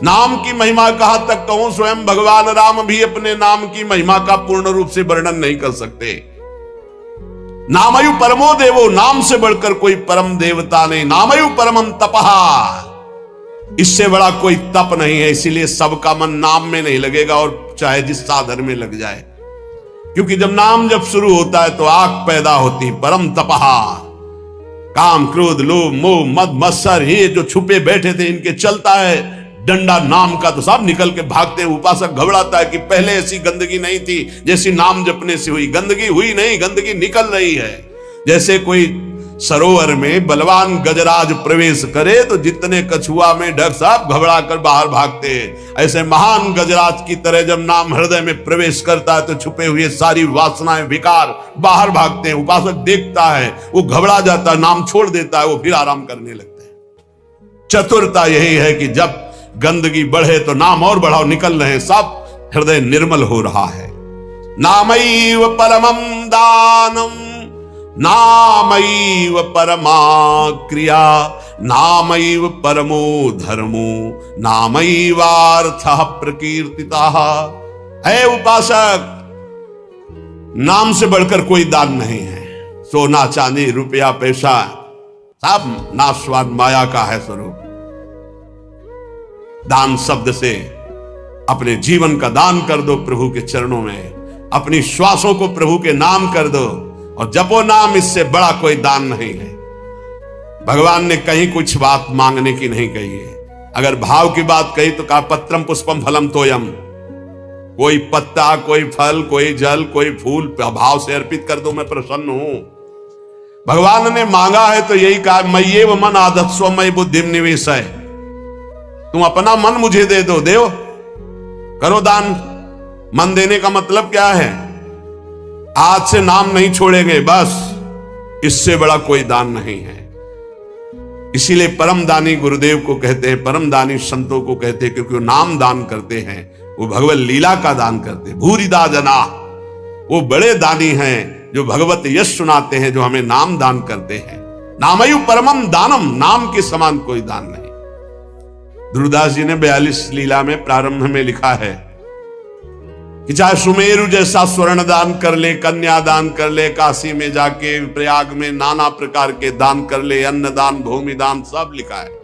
नाम की महिमा कहां तक कहूं, स्वयं भगवान राम भी अपने नाम की महिमा का पूर्ण रूप से वर्णन नहीं कर सकते। नामयु परमो देवो, नाम से बढ़कर कोई परम देवता नहीं। नामयु परमम तपहा, इससे बड़ा कोई तप नहीं है। इसीलिए सबका मन नाम में नहीं लगेगा, और चाहे जिस साधन में लग जाए, क्योंकि जब नाम जब शुरू होता है तो आग पैदा होती। परम तपहा, काम क्रोध लोभ मोह मद मत्सर, ये जो छुपे बैठे थे इनके चलता है डंडा नाम का, तो सब निकल के भागते हैं। उपासक घबराता है कि पहले ऐसी गंदगी नहीं थी जैसी नाम जपने से हुई। गंदगी हुई नहीं, गंदगी निकल रही है। जैसे कोई सरोवर में बलवान गजराज प्रवेश करे तो जितने कछुआ में ढक सब घबरा कर बाहर भागते हैं, ऐसे महान गजराज की तरह जब नाम हृदय में प्रवेश करता है तो छुपे हुए सारी वासनाएं विकार बाहर भागते हैं। उपासक देखता है, वो घबरा जाता है, नाम छोड़ देता है, वो फिर आराम करने लगते हैं। चतुरता यही है कि जब गंदगी बढ़े तो नाम और बढ़ाओ, निकल रहे, सब हृदय निर्मल हो रहा है। नामैव परमं दानम, नामैव परमा क्रिया, नामैव परमो धर्मो, नामैवार्थः प्रकीर्तितः। है उपासक, नाम से बढ़कर कोई दान नहीं है। सोना चांदी रुपया पैसा सब नाशवान माया का है स्वरूप। दान शब्द से अपने जीवन का दान कर दो प्रभु के चरणों में, अपनी श्वासों को प्रभु के नाम कर दो और जपो नाम, इससे बड़ा कोई दान नहीं है। भगवान ने कहीं कुछ बात मांगने की नहीं कही है। अगर भाव की बात कही तो कहा पत्रम पुष्पम फलम तोयम, कोई पत्ता कोई फल कोई जल कोई फूल भाव से अर्पित कर दो, मैं प्रसन्न हूं। भगवान ने मांगा है तो यही कहा, मय्येव मन आदत्स्व मयि बुद्धिम निवेशय, तुम अपना मन मुझे दे दो, देव करो दान। मन देने का मतलब क्या है? आज से नाम नहीं छोड़ेंगे, बस, इससे बड़ा कोई दान नहीं है। इसीलिए परम दानी गुरुदेव को कहते हैं, परम दानी संतों को कहते हैं, क्योंकि वो नाम दान करते हैं, वो भगवत लीला का दान करते हैं। भूरिदा जना, वो बड़े दानी हैं जो भगवत यश सुनाते हैं, जो हमें नाम दान करते हैं। नामयु परमम दानम, नाम के समान कोई दान नहीं। ध्रुवदास जी ने 42 लीला में प्रारंभ में लिखा है कि चाहे सुमेरु जैसा स्वर्ण दान कर ले, कन्या दान कर ले, काशी में जाके प्रयाग में नाना प्रकार के दान कर ले, अन्न दान भूमि दान सब लिखा है।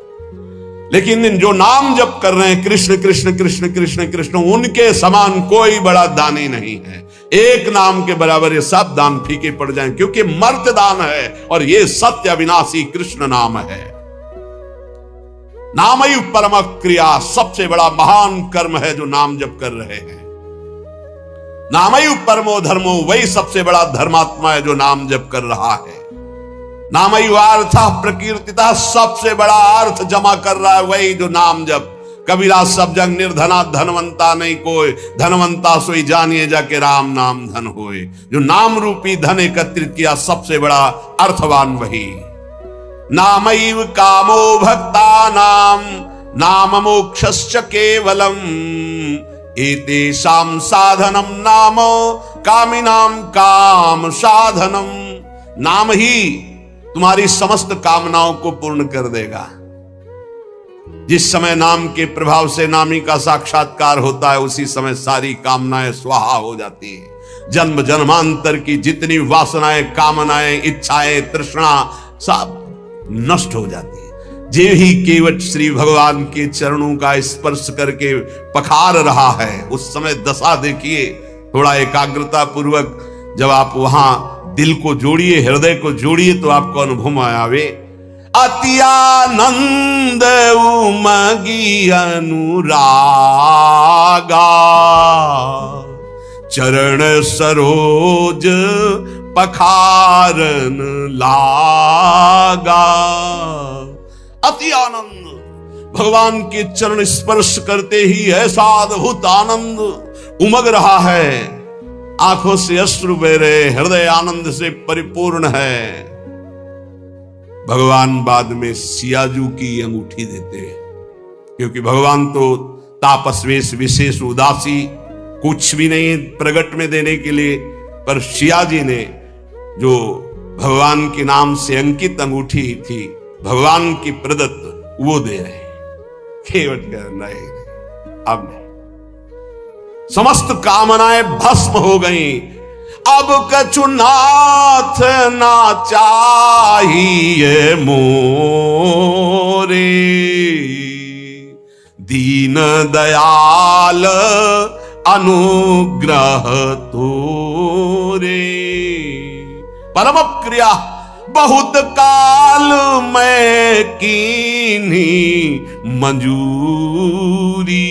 लेकिन जो नाम जप कर रहे हैं कृष्ण कृष्ण कृष्ण कृष्ण कृष्ण, उनके समान कोई बड़ा दानी नहीं है। एक नाम के बराबर ये सब दान फीके पड़ जाएं, क्योंकि मर्त्य दान है और ये सत्य अविनाशी कृष्ण नाम है। नामयु परम क्रिया, सबसे बड़ा महान कर्म है जो नाम जप कर रहे हैं। नामयु परमो धर्मो, वही सबसे बड़ा धर्मात्मा है जो नाम जप कर रहा है। नामयु अर्थः प्रकीर्तितः, सबसे बड़ा अर्थ जमा कर रहा है वही जो नाम जप। कबीरा सब जग निर्धना, धनवंता नहीं कोई, धनवंता सोई जानिए जाके राम नाम धन होए। जो नाम रूपी धन एकत्रित किया, सबसे बड़ा अर्थवान वही। नामैव कामो भक्तानां नाम मोक्षस्य केवलम, एतेषां साधनम नाम कामिनां काम साधनम। नाम ही तुम्हारी समस्त कामनाओं को पूर्ण कर देगा। जिस समय नाम के प्रभाव से नामी का साक्षात्कार होता है, उसी समय सारी कामनाएं स्वाहा हो जाती है। जन्म जन्मांतर की जितनी वासनाएं, कामनाएं, इच्छाएं, तृष्णा सब नष्ट हो जाती है। जे ही केवट श्री भगवान के चरणों का स्पर्श करके पखार रहा है, उस समय दशा देखिए। थोड़ा एकाग्रता पूर्वक जब आप वहां दिल को जोड़िए, हृदय को जोड़िए, तो आपको अनुभव आवे। अति आनंद उमगी अनुरागा, चरण सरोज पखारन लागा। अति आनंद, भगवान के चरण स्पर्श करते ही ऐसा अद्भुत आनंद उमग रहा है, आंखों से अश्रु बह रहे, हृदय आनंद से परिपूर्ण है। भगवान बाद में सियाजू की अंगूठी देते हैं, क्योंकि भगवान तो तापस्वेश विशेष उदासी, कुछ भी नहीं प्रगट में देने के लिए, पर सियाजी ने जो भगवान के नाम से अंकित अंगूठी थी, भगवान की प्रदत्त, वो दे रहे हैं। केवट कह नहीं, अब नहीं, समस्त कामनाएं भस्म हो गई। अब कछु नाथ ना चाहिए मोरे, दीन दयाल अनुग्रह तोरे। परम क्रिया बहुत काल मैं कीन्ही मंजूरी,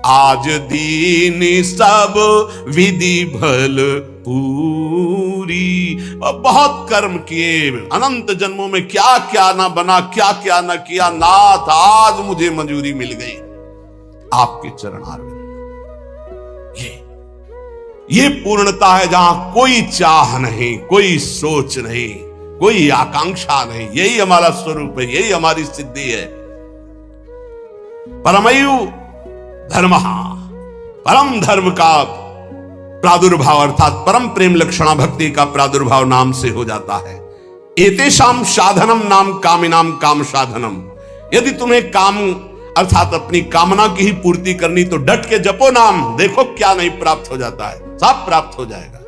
आज दीन सब विधि भल पूरी। और बहुत कर्म किए, अनंत जन्मों में क्या क्या ना बना, क्या क्या ना किया, नाथ आज मुझे मंजूरी मिल गई आपके चरणारविंद। ये पूर्णता है जहां कोई चाह नहीं, कोई सोच नहीं, कोई आकांक्षा नहीं। यही हमारा स्वरूप है, यही हमारी सिद्धि है। परमयु धर्म, परम धर्म का प्रादुर्भाव अर्थात परम प्रेम लक्षणा भक्ति का प्रादुर्भाव नाम से हो जाता है। एतेषाम साधनम नाम कामिनाम काम साधनम। यदि तुम्हें काम अर्थात अपनी कामना की ही पूर्ति करनी तो डट के जपो नाम, देखो क्या नहीं प्राप्त हो जाता है, सब प्राप्त हो जाएगा,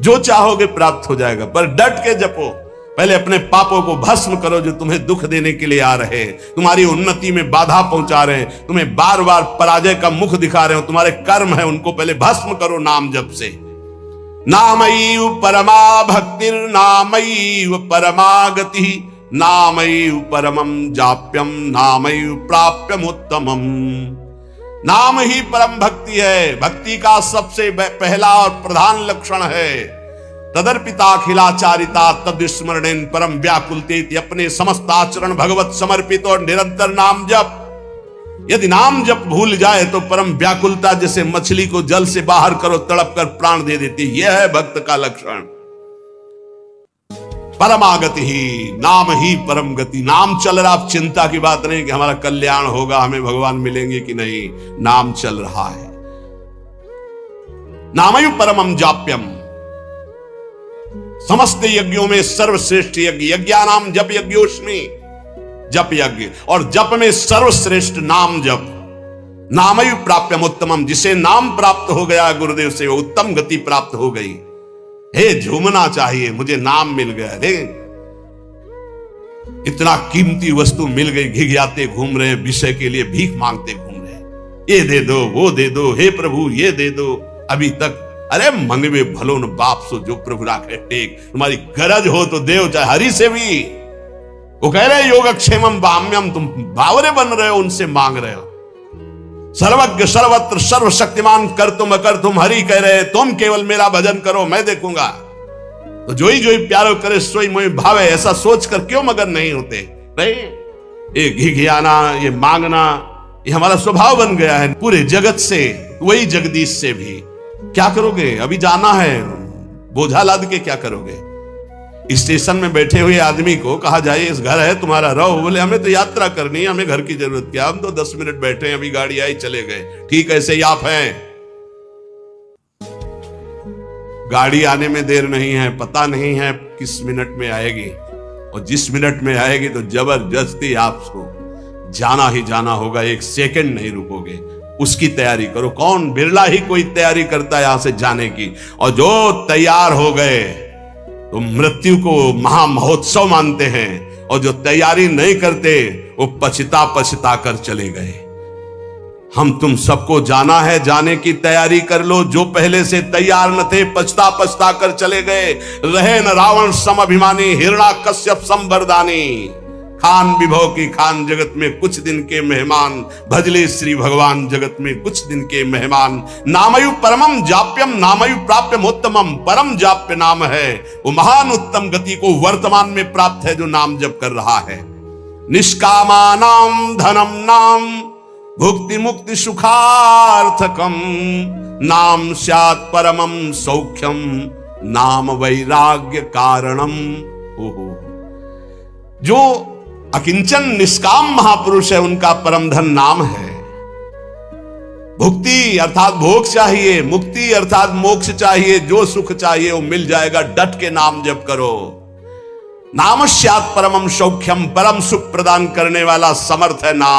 जो चाहोगे प्राप्त हो जाएगा। पर डट के जपो, पहले अपने पापों को भस्म करो जो तुम्हें दुख देने के लिए आ रहे हैं, तुम्हारी उन्नति में बाधा पहुंचा रहे हैं, तुम्हें बार बार पराजय का मुख दिखा रहे हो, तुम्हारे कर्म है, उनको पहले भस्म करो नाम जप से। नामैव परमा भक्तिर नामैव परमागति, नामैव परमं जाप्यम नामैव प्राप्यम उत्तमम। नाम ही परम भक्ति है, भक्ति का सबसे पहला और प्रधान लक्षण है। तदर्पिताखिलाचारिता तद्स्मरणेन परम व्याकुलतेति, अपने समस्त आचरण भगवत समर्पित और निरंतर नाम जप। यदि नाम जप भूल जाए तो परम व्याकुलता, जैसे मछली को जल से बाहर करो तड़प कर प्राण दे देती, यह है भक्त का लक्षण। परमागति ही, नाम ही परम गति। नाम चल रहा, अब चिंता की बात नहीं कि हमारा कल्याण होगा, हमें भगवान मिलेंगे कि नहीं, नाम चल रहा है। नामयु परमं जाप्यम, समस्त यज्ञों में सर्वश्रेष्ठ यज्ञ, यज्ञानाम जप यज्ञोस्मि, जप यज्ञ, और जप में सर्वश्रेष्ठ नाम जप। नामयु प्राप्यम उत्तमम, जिसे नाम प्राप्त हो गया गुरुदेव से, वो उत्तम गति प्राप्त हो गई। हे झूमना चाहिए, मुझे नाम मिल गया, रे इतना कीमती वस्तु मिल गई, घिघियाते घूम रहे हैं, विषय के लिए भीख मांगते घूम रहे हैं, ये दे दो वो दे दो, हे प्रभु ये दे दो। अभी तक अरे मंगवे भलो न बाप सो जो प्रभु राखे टेक, तुम्हारी गरज हो तो देव, चाहे हरि से भी। वो कह रहे योगक्षेमम बाम्यम, तुम बावरे बन रहे हो, उनसे मांग रहे हो। सर्वज्ञ सर्वत्र सर्वशक्तिमान कर तुम अकर तुम, हरि कह रहे तुम केवल मेरा भजन करो, मैं देखूंगा। तो जो ही प्यारो करे सोई मोहि भावे, ऐसा सोचकर क्यों मगन नहीं होते? नहीं, ये घिघियाना, ये मांगना, ये हमारा स्वभाव बन गया है पूरे जगत से, वही जगदीश से भी। क्या करोगे? अभी जाना है, बोझा लाद के क्या करोगे? स्टेशन में बैठे हुए आदमी को कहा जाए इस घर है तुम्हारा, रहो। बोले हमें तो यात्रा करनी है, हमें घर की जरूरत क्या, हम तो 10 मिनट बैठे हैं, अभी गाड़ी आई चले गए। ठीक ऐसे ही आप हैं, गाड़ी आने में देर नहीं है, पता नहीं है किस मिनट में आएगी, और जिस मिनट में आएगी तो जबरदस्ती आपको जाना ही जाना होगा, एक सेकंड नहीं रुकोगे, उसकी तैयारी करो। कौन, बिरला ही कोई तैयारी करता है यहां से जाने की, और जो तैयार हो गए तो मृत्यु को महा महोत्सव मानते हैं, और जो तैयारी नहीं करते वो पछता कर चले गए। हम तुम सबको जाना है, जाने की तैयारी कर लो। जो पहले से तैयार न थे पछता कर चले गए। रहे न रावण सम अभिमानी, हिरण्याकश्यप सम वरदानी। खान विभव की खान, जगत में कुछ दिन के मेहमान, भजले श्री भगवान जगत में कुछ दिन के मेहमान। नामयु परमम जाप्यम नामयु प्राप्यम उत्तमम, परम जाप्य नाम है, वो महान उत्तम गति को वर्तमान में प्राप्त है जो नाम जप कर रहा है। निष्कामानाम धनम नाम भुक्ति मुक्ति सुखार्थकम, नाम स्यात् परमम सौख्यम नाम वैराग्य कारणम। ओहो, जो अकिंचन निष्काम महापुरुष है उनका परम धन नाम है। भुक्ति अर्थात भोग चाहिए, मुक्ति अर्थात मोक्ष चाहिए, जो सुख चाहिए वो मिल जाएगा, डट के नाम जप करो। नाम स्यात् परमम सौख्यम, परम सुख प्रदान करने वाला समर्थ है नाम।